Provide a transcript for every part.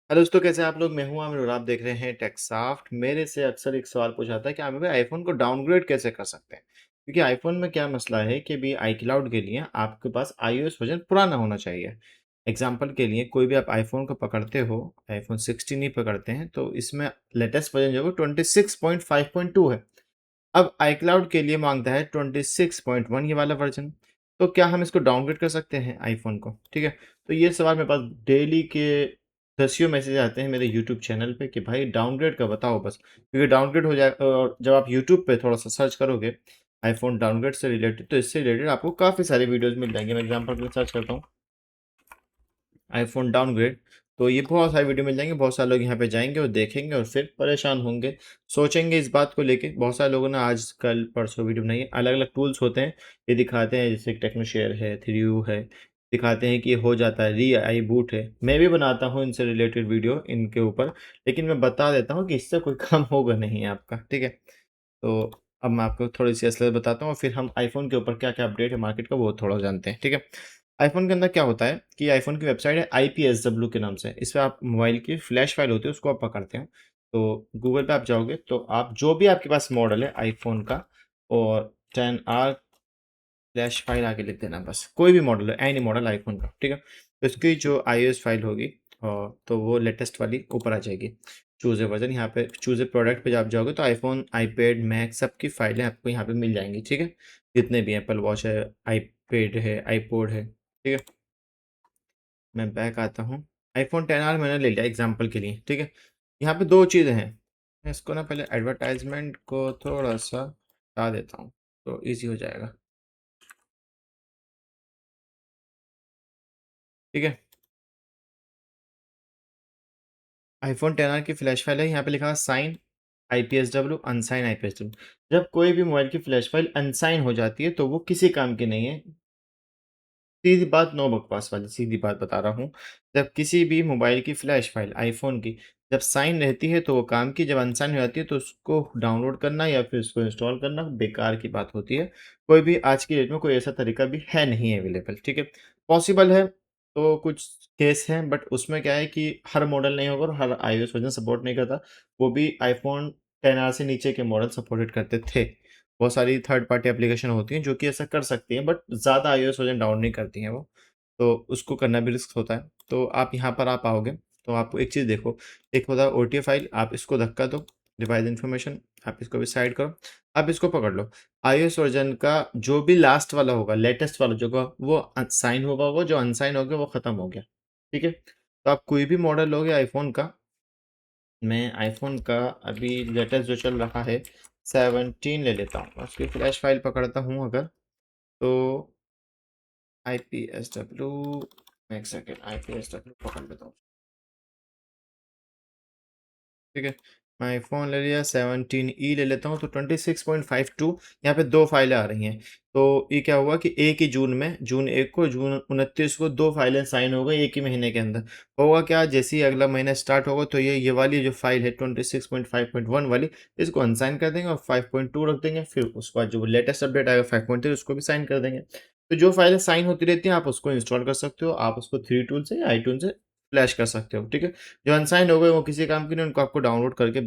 Hello दोस्तों, कैसे हैं आप लोग? मैं हूं आमिर और आप देख रहे हैं टेकसॉफ्ट। मेरे से अक्सर एक सवाल पूछा जाता है कि आमिर भाई आईफोन को डाउनग्रेड कैसे कर सकते हैं। क्योंकि आईफोन में क्या मसला है कि भी आई क्लाउड के लिए आपके पास आईओएस वर्जन पुराना होना चाहिए। एग्जाम्पल के लिए कोई भी आप आईफोन को पकड़ते हो, आईफोन 16 ही पकड़ते हैं तो इसमें लेटेस्ट वर्जन जो है 26.5.2 है। अब iCloud के लिए माँगता है 26.1 ये वाला वर्ज़न। तो क्या हम इसको डाउनग्रेड कर सकते हैं आईफ़ोन को? ठीक है? तो ये सवाल मेरे पास डेली के दसियों मैसेज आते हैं मेरे यूट्यूब चैनल पे कि भाई डाउनग्रेड का बताओ बस। क्योंकि डाउनग्रेड हो जाए और जब आप यूट्यूब पे थोड़ा-सा सर्च करोगे आईफ़ोन डाउनग्रेड से रिलेटेड तो इससे रिलेटेड आपको काफ़ी सारी वीडियोज़ मिल जाएँगी। मैं एग्ज़ाम्पल के लिए सर्च करता हूँ आईफ़ोन डाउनग्रेड, तो ये बहुत सारी वीडियो मिल जाएँगे, बहुत सारे लोग यहाँ पे जाएँगे और देखेंगे और फिर परेशान होंगे, सोचेंगे इस बात को लेके। बहुत सारे लोगों ने आज कल परसों वीडियो बनाई है, अलग-अलग टूल्स होते हैं, ये दिखाते हैं जैसे टेक्नोशेयर है, थ्रीयू है, दिखाते हैं कि ये हो जाता है, री-आई-बूट है। मैं भी बनाता हूँ इनसे रिलेटेड वीडियो इनके ऊपर, लेकिन मैं बता देता हूँ कि इससे कोई काम होगा नहीं आपका, ठीक है? तो अब मैं आपको थोड़ी-सी असलियत बताता हूँ और फिर हम आईफ़ोन के ऊपर क्या-क्या अपडेट है मार्केट का वो थोड़ा जानते हैं, ठीक है? आईफ़ोन के अंदर क्या होता है कि आईफ़ोन की वेबसाइट है आईपीएसडब्ल्यू के नाम से। इस पे आप मोबाइल की फ्लैश फ़ाइल होती है उसको आप पकड़ते हो। तो गूगल पे आप जाओगे तो आप जो भी आपके पास मॉडल है आईफ़ोन का और 10R फ्लैश फ़ाइल आगे लिख देना बस। कोई भी मॉडल है, एनी मॉडल आईफ़ोन का, ठीक है? तो इसकी जो आईओएस फ़ाइल होगी तो वो लेटेस्ट वाली ऊपर आ जाएगी। चूज़ ए वर्ज़न यहाँ पे चूज़ ए प्रोडक्ट पे आप जाओगे तो आईफ़ोन, आईपैड, मैक सबकी फ़ाइलें आपको यहाँ पे मिल जाएँगी, ठीक है? जितने भी एप्पल वॉच है, आईपैड है, आईपॉड है, ठीक है? मैं बैक आता हूँ। आईफ़ोन 10R मैंने ले लिया एग्ज़ाम्पल के लिए, ठीक है? यहाँ पे 2 चीज़ें हैं। मैं इसको ना पहले एडवर्टाइज़मेंट को थोड़ा-सा हटा देता हूँ, तो ईज़ी हो जाएगा, ठीक है? आईफ़ोन 10R की फ्लैश फ़ाइल है, यहाँ पे लिखा है साइन आईपीएसडब्ल्यू, अनसाइन आईपीएसडब्ल्यू। जब कोई भी मोबाइल की फ्लैश फ़ाइल अनसाइन हो जाती है, तो वो किसी काम की नहीं है। सीधी बात, नो बकवास वाली सीधी बात बता रहा हूँ। जब किसी भी मोबाइल की फ्लैश फ़ाइल आईफ़ोन की जब साइन रहती है तो वो काम की, जब अनसाइन हो जाती है तो उसको डाउनलोड करना या फिर उसको इंस्टॉल करना बेकार की बात होती है। कोई भी आज की डेट में कोई ऐसा तरीका भी है नहीं अवेलेबल, ठीक है? पॉसिबल है तो कुछ केस हैं बट उसमें क्या है कि हर मॉडल नहीं होगा और हर आईओएस वर्ज़न सपोर्ट नहीं करता। वो भी आईफ़ोन 10R से नीचे के मॉडल सपोर्टेड करते थे। बहुत सारी थर्ड पार्टी एप्लीकेशन होती हैं जो कि ऐसा कर सकती हैं बट ज़्यादा आईओएस वर्ज़न डाउन नहीं करती हैं वो। तो उसको करना भी रिस्क होता है। तो आप यहाँ पर आप आओगे तो आपको एक चीज़ देखो, एक होता है ओटीए फाइल, आप इसको धक्का दो, डिवाइस इन्फॉर्मेशन, आप इसको भी साइड करो, आप इसको पकड़ लो। आईओएस वर्ज़न का जो भी लास्ट वाला होगा, लेटेस्ट वाला जो होगा वो साइन होगा, जो अनसाइन हो गया वो खत्म हो गया। ठीक है? तो आप कोई भी मॉडल लोगे आईफ़ोन का, मैं आईफ़ोन का अभी लेटेस्ट जो चल रहा है 17 ले लेता हूँ। उसकी फ्लैश फाइल पकड़ता हूँ अगर, तो आईपीएसडब्ल्यू, एक सेकंड, आईपीएसडब्ल्यू पकड़ लेता हूँ। ठीक है? मैं आईफ़ोन ले लिया, 17E ले लेता हूँ तो 26.52 यहाँ पे 2 फाइलें आ रही हैं। तो ये क्या हुआ कि 1 ही जून में, जून 1 को, जून 29 को 2 फाइलें साइन हो गई एक ही महीने के अंदर। होगा क्या, जैसे ही अगला महीना स्टार्ट होगा तो ये वाली जो फाइल है 26.5.1 वाली, इसको अनसाइन कर देंगे और 5.2 रख देंगे। फिर उसके बाद जो लेटेस्ट अपडेट आएगा 5.3 उसको भी साइन कर देंगे। तो जो फाइलें साइन होती रहती हैं आप उसको इंस्टॉल कर सकते हो। आप उसको थ्री टूल से या आईटून से फ्लैश कर सकते हो। ठीक है? जो अनसाइन्ड हो गए वो किसी काम के नहीं, उनको आपको डाउनलोड करके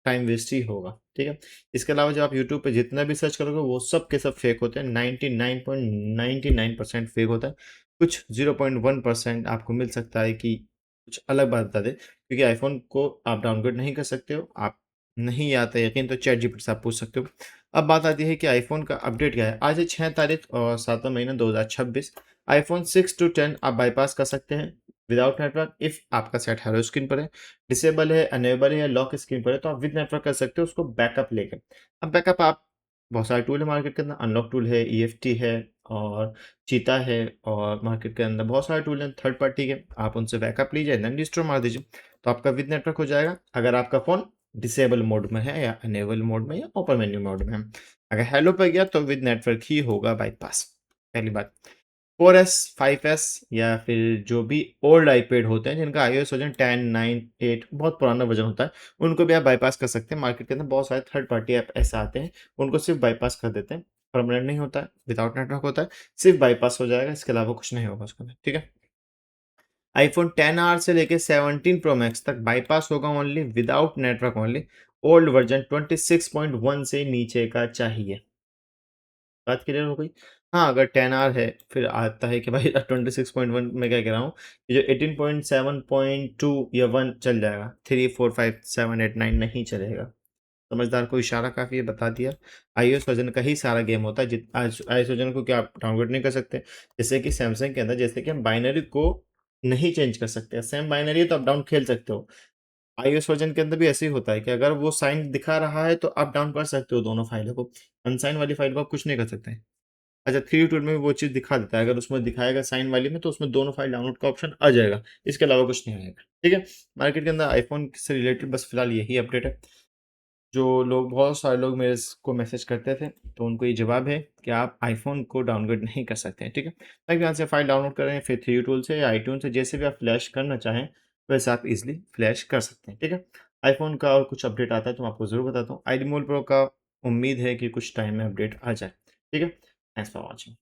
टाइम वेस्ट ही होगा, ठीक है? इसके अलावा जब आप यूट्यूब पे जितना भी सर्च करोगे वो सब के सब फेक होते हैं, 99.99% फेक होता है। कुछ 0.1% आपको मिल सकता है कि कुछ अलग बात बता दे, क्योंकि आईफ़ोन को आप डाउनग्रेड नहीं कर सकते हो। आप नहीं आता यकीन तो चैटजीपीटी से आप पूछ सकते हो। अब बात आती है कि आईफ़ोन का अपडेट क्या है? आज है 6 तारीख और 7वाँ महीना 2026। आईफ़ोन 6 टू 10 आप बाईपास कर सकते हैं विदाउट नेटवर्क इफ आपका सेट हेलो स्क्रीन पर है, डिसेबल है, अनेबल है या लॉक स्क्रीन पर है तो आप विद नेटवर्क कर सकते हो उसको बैकअप लेके। अब बैकअप आप बहुत सारे टूल है मार्केट के अंदर, अनलॉक टूल है, ईएफटी है और चीता है और मार्केट के अंदर बहुत सारे टूल हैं थर्ड पार्टी के, आप उनसे बैकअप लीजिए देन रिस्टोर मार दीजिए तो आपका विद नेटवर्क हो जाएगा। अगर आपका फ़ोन डिसेबल मोड में है या अनेबल मोड में या ओपन मेन्यू मोड में है, अगर हेलो पे गया तो विद नेटवर्क ही होगा बाईपास, पहली बात। 4S, 5S या फिर जो भी ओल्ड आईपैड होते हैं जिनका आईओएस वर्जन 10, 9, 8 बहुत पुराना वर्जन होता है, उनको भी आप बाईपास कर सकते हैं। मार्केट के अंदर बहुत सारे थर्ड पार्टी ऐप ऐसे आते हैं, उनको सिर्फ बाईपास कर देते हैं। परमानेंट नहीं होता है, विदाउट नेटवर्क होता है, सिर्फ बाईपास हो जाएगा, इसके अलावा कुछ नहीं होगा उसके अंदर, ठीक है? आईफ़ोन 10R से लेके 17 प्रो मैक्स तक बाईपास होगा only without network only. Old version 26.1 से नीचे का चाहिए। बात क्लियर हो गई? हाँ, अगर 10R है, फिर आता है कि भाई 26.1 मैं क्या कह रहा हूँ, ये जो 18.7.2 या 1 चल जाएगा, 3, 4, 5, 7, 8, 9 नहीं चलेगा। समझदार को इशारा काफ़ी है, बता दिया। आईओएस वर्ज़न का ही सारा गेम होता है, जित आज आईओएस वर्ज़न को क्या आप डाउनलोड नहीं कर सकते? जैसे कि सैमसंग के अंदर जैसे कि हम बाइनरी को नहीं चेंज कर सकते, सेम बाइनरी है तो अप डाउन खेल सकते हो। आईओएस वर्ज़न के अंदर भी ऐसे ही होता है कि अगर वो साइन दिखा रहा है तो अप डाउन कर सकते हो दोनों फाइलों को, अनसाइन वाली फाइल को आप कुछ नहीं कर सकते। अच्छा, थ्री टूल में भी वो चीज़ दिखा देता है, अगर उसमें दिखाएगा साइन वाली में तो उसमें दोनों फाइल डाउनलोड का ऑप्शन आ जाएगा, इसके अलावा कुछ नहीं आएगा। ठीक है? मार्केट के अंदर आईफ़ोन से रिलेटेड बस फिलहाल यही अपडेट है। जो लोग बहुत सारे लोग मेरे को मैसेज करते थे, तो उनको ये जवाब है कि आप आईफ़ोन को डाउनग्रेड नहीं कर सकते हैं, ठीक है? ताकि यहाँ से फाइल डाउनलोड करें, फिर थ्री टूल से या आईट्यून से जैसे भी आप फ्लैश करना चाहें, वैसे आप इज़िली फ्लैश कर सकते हैं, ठीक है? आईफ़ोन का और कुछ अपडेट आता है तो मैं आपको ज़रूर बताता हूँ। आईडी मोल प्रो का उम्मीद है कि कुछ टाइम में अपडेट आ जाए, ठीक है? Thanks for watching.